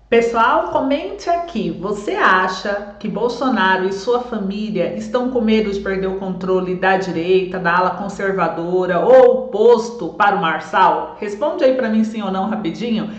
Pessoal, comente aqui. Você acha que Bolsonaro e sua família estão com medo de perder o controle da direita, da ala conservadora ou o posto para o Marçal? Responde aí para mim sim ou não rapidinho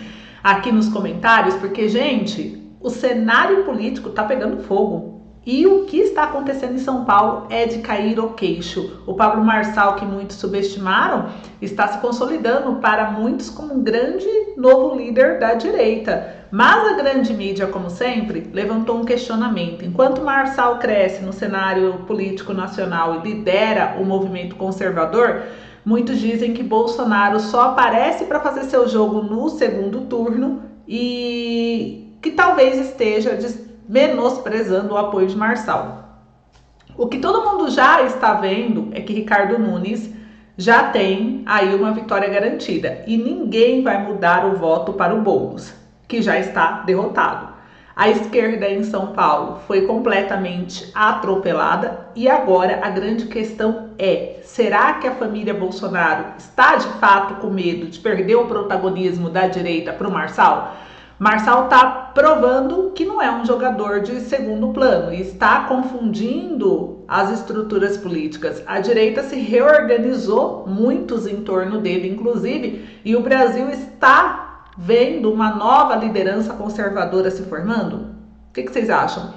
aqui nos comentários, porque, gente, o cenário político tá pegando fogo. E o que está acontecendo em São Paulo é de cair o queixo. O Pablo Marçal, que muitos subestimaram, está se consolidando para muitos como um grande novo líder da direita. Mas a grande mídia, como sempre, levantou um questionamento. Enquanto Marçal cresce no cenário político nacional e lidera o movimento conservador, muitos dizem que Bolsonaro só aparece para fazer seu jogo no segundo turno e que talvez esteja menosprezando o apoio de Marçal. O que todo mundo já está vendo é que Ricardo Nunes já tem aí uma vitória garantida e ninguém vai mudar o voto para o Boulos, que já está derrotado. A esquerda em São Paulo foi completamente atropelada e agora a grande questão é: será que a família Bolsonaro está de fato com medo de perder o protagonismo da direita para o Marçal? Marçal está provando que não é um jogador de segundo plano e está confundindo as estruturas políticas. A direita se reorganizou, muitos em torno dele, inclusive, e o Brasil está vendo uma nova liderança conservadora se formando. O que vocês acham?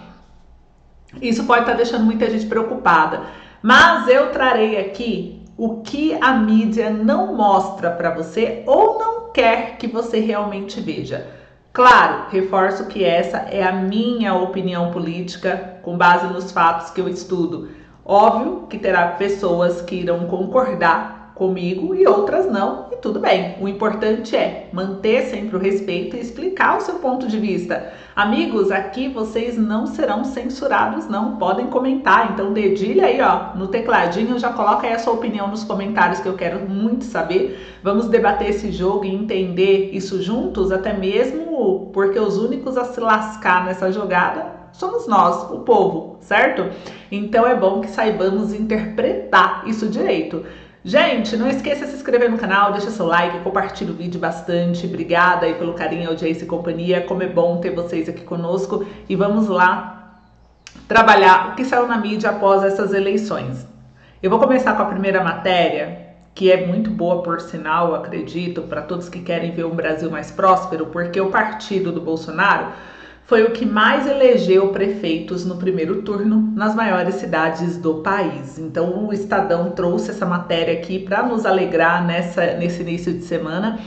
Isso pode estar deixando muita gente preocupada, mas eu trarei aqui o que a mídia não mostra para você ou não quer que você realmente veja. Claro, reforço que essa é a minha opinião política com base nos fatos que eu estudo. Óbvio que terá pessoas que irão concordar comigo e outras não, e tudo bem. O importante é manter sempre o respeito e explicar o seu ponto de vista. Amigos, aqui vocês não serão censurados, não. Podem comentar, então dedilha aí, ó, no tecladinho, já coloca aí a sua opinião nos comentários que eu quero muito saber. Vamos debater esse jogo e entender isso juntos, até mesmo porque os únicos a se lascar nessa jogada somos nós, o povo, certo? Então é bom que saibamos interpretar isso direito. Gente, não esqueça de se inscrever no canal, deixa seu like, compartilha o vídeo bastante. Obrigada aí pelo carinho, audiência e companhia. Como é bom ter vocês aqui conosco. E vamos lá trabalhar o que saiu na mídia após essas eleições. Eu vou começar com a primeira matéria, que é muito boa, por sinal, acredito, para todos que querem ver um Brasil mais próspero, porque o partido do Bolsonaro foi o que mais elegeu prefeitos no primeiro turno nas maiores cidades do país. Então o Estadão trouxe essa matéria aqui para nos alegrar nesse início de semana,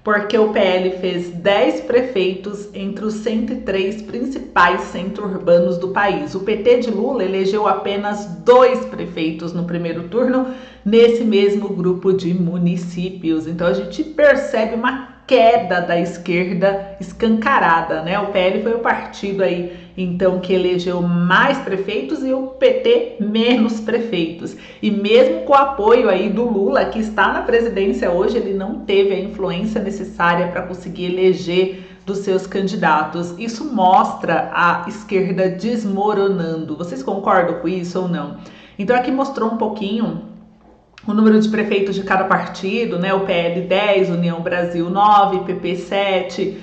porque o PL fez 10 prefeitos entre os 103 principais centros urbanos do país. O PT de Lula elegeu apenas 2 prefeitos no primeiro turno nesse mesmo grupo de municípios. Então a gente percebe uma queda da esquerda escancarada, né? O PL foi o partido aí, então, que elegeu mais prefeitos e o PT menos prefeitos. E mesmo com o apoio aí do Lula, que está na presidência hoje, ele não teve a influência necessária para conseguir eleger dos seus candidatos. Isso mostra a esquerda desmoronando. Vocês concordam com isso ou não? Então aqui mostrou um pouquinho o número de prefeitos de cada partido, né? O PL 10, União Brasil 9, PP 7,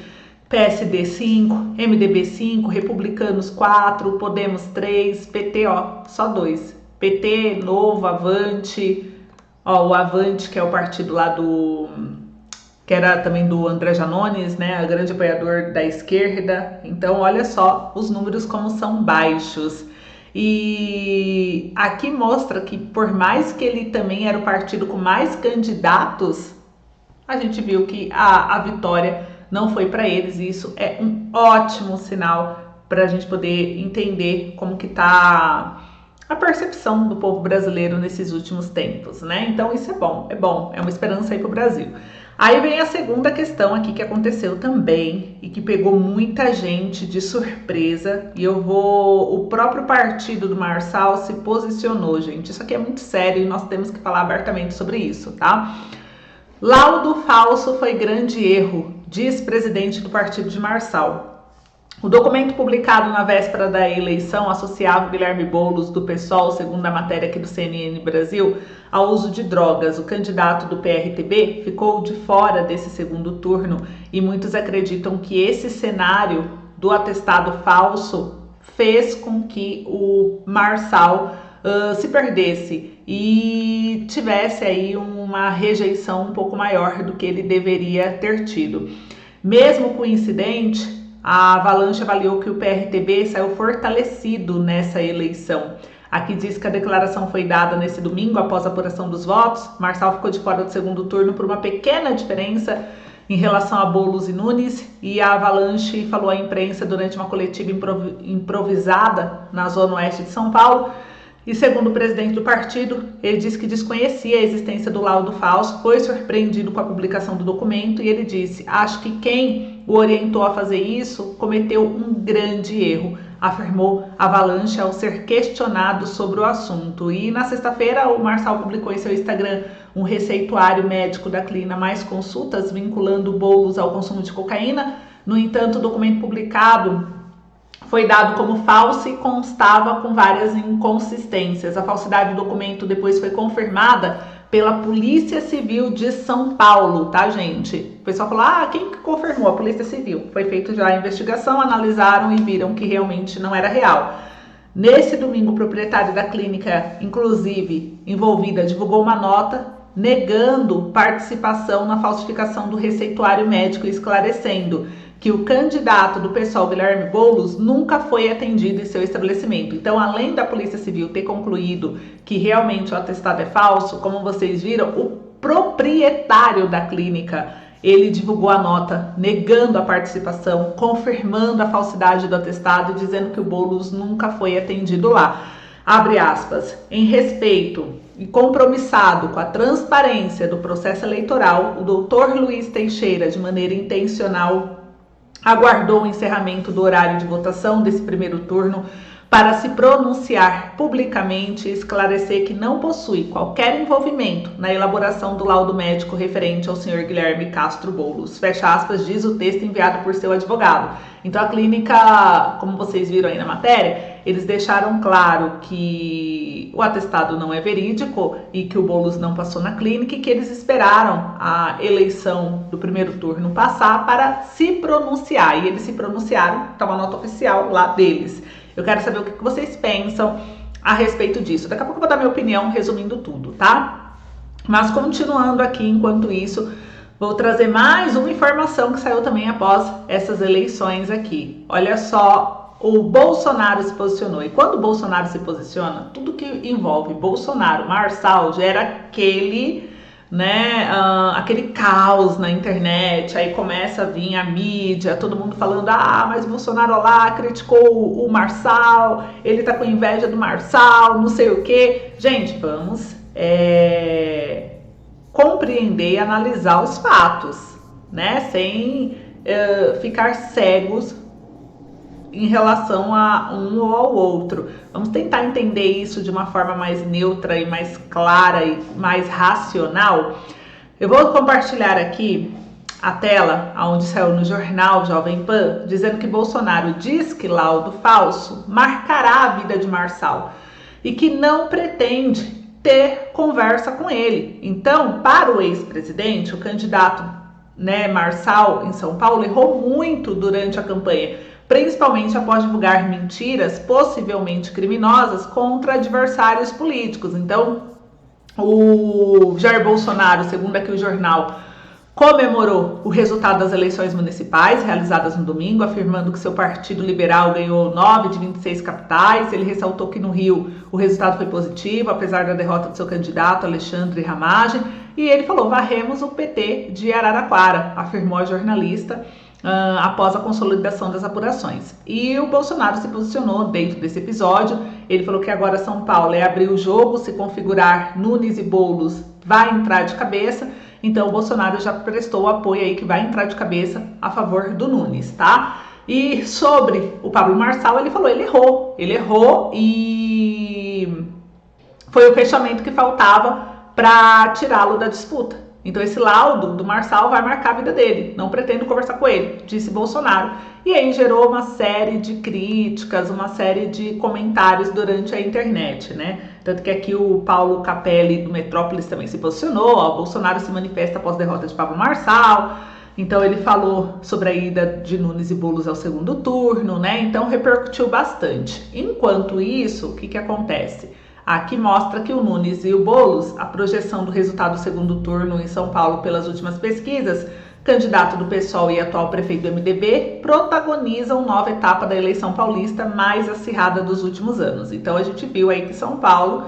PSD 5, MDB 5, Republicanos 4, Podemos 3, PT, ó, só 2. PT, Novo, Avante, ó, o Avante, que é o partido lá que era também do André Janones, né? O grande apoiador da esquerda. Então, olha só os números como são baixos. E aqui mostra que, por mais que ele também era o partido com mais candidatos, a gente viu que a vitória não foi para eles, e isso é um ótimo sinal para a gente poder entender como que está a percepção do povo brasileiro nesses últimos tempos, né? Então isso é bom, é uma esperança aí para o Brasil. Aí vem a segunda questão aqui que aconteceu também e que pegou muita gente de surpresa, e o próprio partido do Marçal se posicionou, gente. Isso aqui é muito sério e nós temos que falar abertamente sobre isso, tá? Laudo falso foi grande erro, diz presidente do partido de Marçal. O documento publicado na véspera da eleição associava Guilherme Boulos, do PSOL, segundo a matéria aqui do CNN Brasil, ao uso de drogas. O candidato do PRTB ficou de fora desse segundo turno e muitos acreditam que esse cenário do atestado falso fez com que o Marçal se perdesse e tivesse aí uma rejeição um pouco maior do que ele deveria ter tido. Mesmo com o incidente, a Avalanche avaliou que o PRTB saiu fortalecido nessa eleição. Aqui diz que a declaração foi dada nesse domingo após a apuração dos votos. Marçal ficou de fora do segundo turno por uma pequena diferença em relação a Boulos e Nunes, e a Avalanche falou à imprensa durante uma coletiva improvisada na zona oeste de São Paulo. E segundo o presidente do partido, ele disse que desconhecia a existência do laudo falso, foi surpreendido com a publicação do documento e ele disse: acho que quem o orientou a fazer isso cometeu um grande erro, afirmou Avalanche ao ser questionado sobre o assunto. E na sexta-feira o Marçal publicou em seu Instagram um receituário médico da clínica Mais Consultas, vinculando Boulos ao consumo de cocaína. No entanto, o documento publicado foi dado como falso e constava com várias inconsistências. A falsidade do documento depois foi confirmada pela Polícia Civil de São Paulo, tá, gente? O pessoal falou, quem confirmou? A Polícia Civil. Foi feita já a investigação, analisaram e viram que realmente não era real. Nesse domingo, o proprietário da clínica, inclusive envolvida, divulgou uma nota negando participação na falsificação do receituário médico e esclarecendo que o candidato do PSOL, Guilherme Boulos, nunca foi atendido em seu estabelecimento. Então, além da Polícia Civil ter concluído que realmente o atestado é falso, como vocês viram, o proprietário da clínica, ele divulgou a nota negando a participação, confirmando a falsidade do atestado e dizendo que o Boulos nunca foi atendido lá. Abre aspas, em respeito e compromissado com a transparência do processo eleitoral, o doutor Luiz Teixeira, de maneira intencional, aguardou o encerramento do horário de votação desse primeiro turno para se pronunciar publicamente e esclarecer que não possui qualquer envolvimento na elaboração do laudo médico referente ao senhor Guilherme Castro Boulos. Fecha aspas, diz o texto enviado por seu advogado. Então a clínica, como vocês viram aí na matéria, eles deixaram claro que o atestado não é verídico e que o Boulos não passou na clínica e que eles esperaram a eleição do primeiro turno passar para se pronunciar. E eles se pronunciaram, tá uma nota oficial lá deles. Eu quero saber o que vocês pensam a respeito disso. Daqui a pouco eu vou dar minha opinião resumindo tudo, tá? Mas continuando aqui, enquanto isso, vou trazer mais uma informação que saiu também após essas eleições aqui. Olha só, o Bolsonaro se posicionou. E quando o Bolsonaro se posiciona, tudo que envolve Bolsonaro, Marçal, gera aquele caos na internet, aí começa a vir a mídia, todo mundo falando, mas Bolsonaro lá criticou o Marçal, ele tá com inveja do Marçal, não sei o que. Gente, vamos compreender e analisar os fatos, né, sem ficar cegos em relação a um ou ao outro. Vamos tentar entender isso de uma forma mais neutra e mais clara e mais racional. Eu vou compartilhar aqui a tela onde saiu no jornal Jovem Pan, dizendo que Bolsonaro diz que laudo falso marcará a vida de Marçal e que não pretende ter conversa com ele. Então, para o ex-presidente, o candidato, Marçal, em São Paulo, errou muito durante a campanha, principalmente após divulgar mentiras possivelmente criminosas contra adversários políticos. Então, o Jair Bolsonaro, segundo aqui o jornal, comemorou o resultado das eleições municipais realizadas no domingo, afirmando que seu partido liberal ganhou 9 de 26 capitais. Ele ressaltou que no Rio o resultado foi positivo, apesar da derrota do seu candidato, Alexandre Ramagem, e ele falou, varremos o PT de Araraquara, afirmou a jornalista, após a consolidação das apurações. E o Bolsonaro se posicionou dentro desse episódio. Ele falou que agora São Paulo é abrir o jogo, se configurar Nunes e Boulos vai entrar de cabeça. Então o Bolsonaro já prestou o apoio aí que vai entrar de cabeça a favor do Nunes, tá? E sobre o Pablo Marçal, ele falou, ele errou e foi o fechamento que faltava para tirá-lo da disputa. Então esse laudo do Marçal vai marcar a vida dele, não pretendo conversar com ele, disse Bolsonaro. E aí gerou uma série de críticas, uma série de comentários durante a internet, né? Tanto que aqui o Paulo Capelli do Metrópolis também se posicionou, ó, Bolsonaro se manifesta após derrota de Pablo Marçal. Então ele falou sobre a ida de Nunes e Boulos ao segundo turno, né? Então repercutiu bastante. Enquanto isso, o que acontece? Aqui mostra que o Nunes e o Boulos, a projeção do resultado do segundo turno em São Paulo pelas últimas pesquisas, candidato do PSOL e atual prefeito do MDB, protagonizam nova etapa da eleição paulista mais acirrada dos últimos anos. Então a gente viu aí que São Paulo,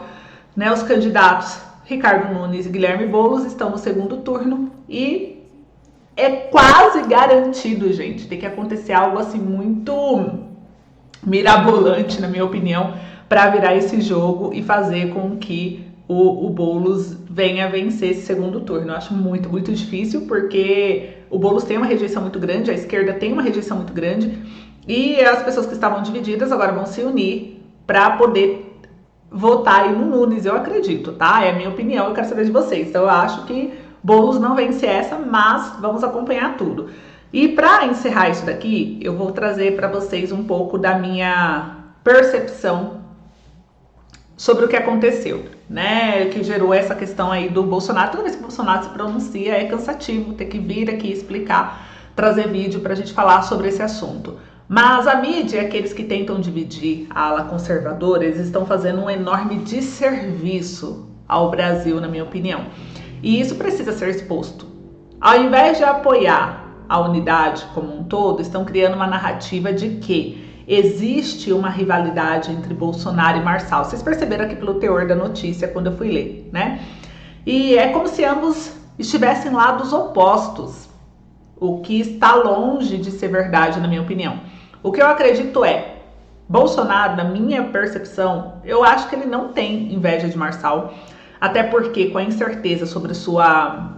né, os candidatos Ricardo Nunes e Guilherme Boulos estão no segundo turno e é quase garantido, gente, tem que acontecer algo assim muito mirabolante, na minha opinião, para virar esse jogo e fazer com que o Boulos venha vencer esse segundo turno. Eu acho muito, muito difícil, porque o Boulos tem uma rejeição muito grande, a esquerda tem uma rejeição muito grande, e as pessoas que estavam divididas agora vão se unir para poder votar aí no Nunes, eu acredito, tá? É a minha opinião, eu quero saber de vocês. Então eu acho que Boulos não vence essa, mas vamos acompanhar tudo. E para encerrar isso daqui, eu vou trazer para vocês um pouco da minha percepção sobre o que aconteceu, né? Que gerou essa questão aí do Bolsonaro. Toda vez que o Bolsonaro se pronuncia é cansativo ter que vir aqui explicar, trazer vídeo para a gente falar sobre esse assunto. Mas a mídia, aqueles que tentam dividir a ala conservadora, eles estão fazendo um enorme desserviço ao Brasil, na minha opinião. E isso precisa ser exposto. Ao invés de apoiar a unidade como um todo, estão criando uma narrativa de que existe uma rivalidade entre Bolsonaro e Marçal. Vocês perceberam aqui pelo teor da notícia quando eu fui ler, né? E é como se ambos estivessem lados opostos, o que está longe de ser verdade, na minha opinião. O que eu acredito é, Bolsonaro, na minha percepção, eu acho que ele não tem inveja de Marçal, até porque com a incerteza sobre sua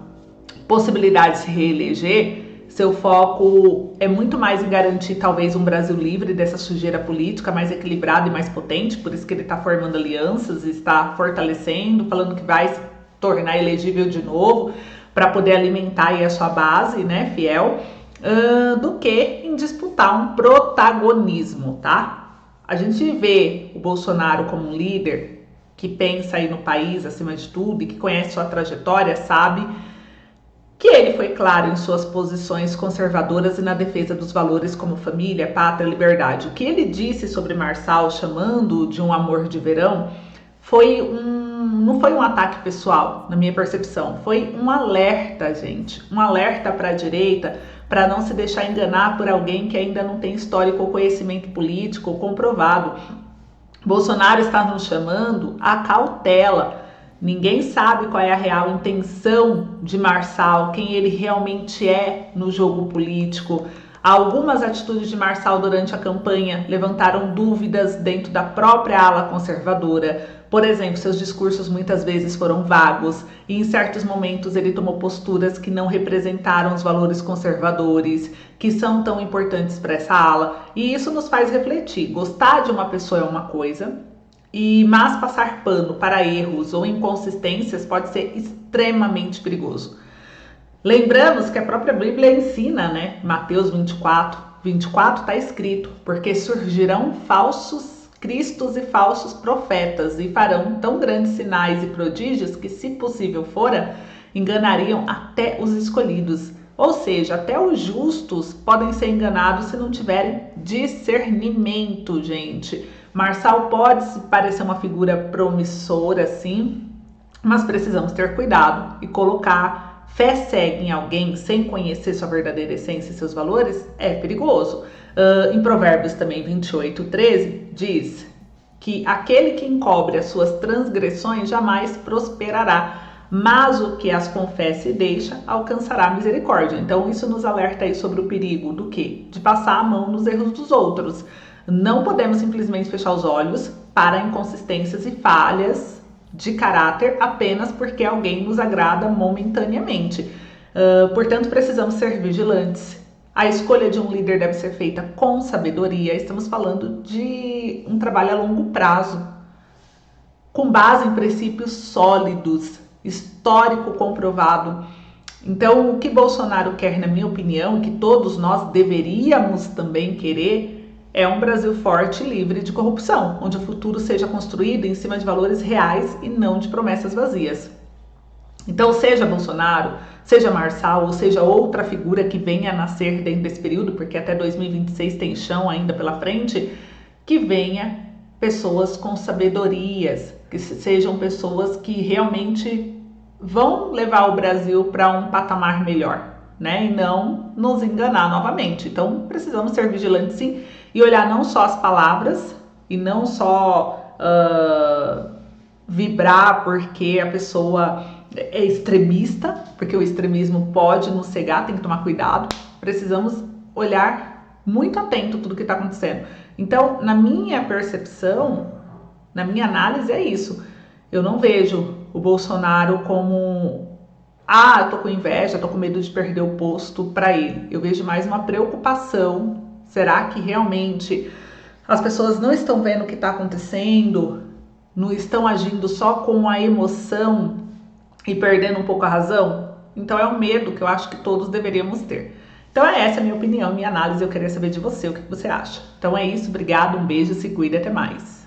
possibilidade de se reeleger, seu foco é muito mais em garantir talvez um Brasil livre dessa sujeira política, mais equilibrado e mais potente, por isso que ele está formando alianças, está fortalecendo, falando que vai se tornar elegível de novo, para poder alimentar aí a sua base, né, fiel, do que em disputar um protagonismo, tá? A gente vê o Bolsonaro como um líder que pensa aí no país acima de tudo e que conhece sua trajetória, sabe que ele foi claro em suas posições conservadoras e na defesa dos valores como família, pátria, liberdade. O que ele disse sobre Marçal, chamando de um amor de verão, não foi um ataque pessoal, na minha percepção. Foi um alerta, gente. Um alerta para a direita, para não se deixar enganar por alguém que ainda não tem histórico ou conhecimento político comprovado. Bolsonaro está nos chamando à cautela. Ninguém sabe qual é a real intenção de Marçal, quem ele realmente é no jogo político. Algumas atitudes de Marçal durante a campanha levantaram dúvidas dentro da própria ala conservadora. Por exemplo, seus discursos muitas vezes foram vagos e em certos momentos ele tomou posturas que não representaram os valores conservadores, que são tão importantes para essa ala. E isso nos faz refletir. Gostar de uma pessoa é uma coisa, mas passar pano para erros ou inconsistências pode ser extremamente perigoso. Lembramos que a própria Bíblia ensina, né? Mateus 24 está escrito, porque surgirão falsos cristos e falsos profetas e farão tão grandes sinais e prodígios que, se possível fora, enganariam até os escolhidos. Ou seja, até os justos podem ser enganados se não tiverem discernimento, gente. Marçal pode parecer uma figura promissora, sim, mas precisamos ter cuidado e colocar fé cega em alguém sem conhecer sua verdadeira essência e seus valores é perigoso. Em Provérbios também 28:13 diz que aquele que encobre as suas transgressões jamais prosperará, mas o que as confessa e deixa alcançará misericórdia. Então isso nos alerta aí sobre o perigo do quê? De passar a mão nos erros dos outros. Não podemos simplesmente fechar os olhos para inconsistências e falhas de caráter apenas porque alguém nos agrada momentaneamente. Portanto, precisamos ser vigilantes. A escolha de um líder deve ser feita com sabedoria. Estamos falando de um trabalho a longo prazo, com base em princípios sólidos, histórico comprovado. Então, o que Bolsonaro quer, na minha opinião, e que todos nós deveríamos também querer, é um Brasil forte e livre de corrupção, onde o futuro seja construído em cima de valores reais e não de promessas vazias. Então, seja Bolsonaro, seja Marçal, ou seja outra figura que venha a nascer dentro desse período, porque até 2026 tem chão ainda pela frente, que venha pessoas com sabedorias, que sejam pessoas que realmente vão levar o Brasil para um patamar melhor, né? E não nos enganar novamente. Então, precisamos ser vigilantes, sim, e olhar não só as palavras e não só vibrar porque a pessoa é extremista, porque o extremismo pode nos cegar, tem que tomar cuidado. Precisamos olhar muito atento tudo que está acontecendo. Então, na minha percepção, na minha análise, é isso. Eu não vejo o Bolsonaro como eu tô com inveja, tô com medo de perder o posto para ele. Eu vejo mais uma preocupação. Será que realmente as pessoas não estão vendo o que está acontecendo? Não estão agindo só com a emoção e perdendo um pouco a razão? Então é um medo que eu acho que todos deveríamos ter. Então essa a minha opinião, minha análise. Eu queria saber de você, o que você acha. Então é isso, obrigado, um beijo, se cuida, até mais.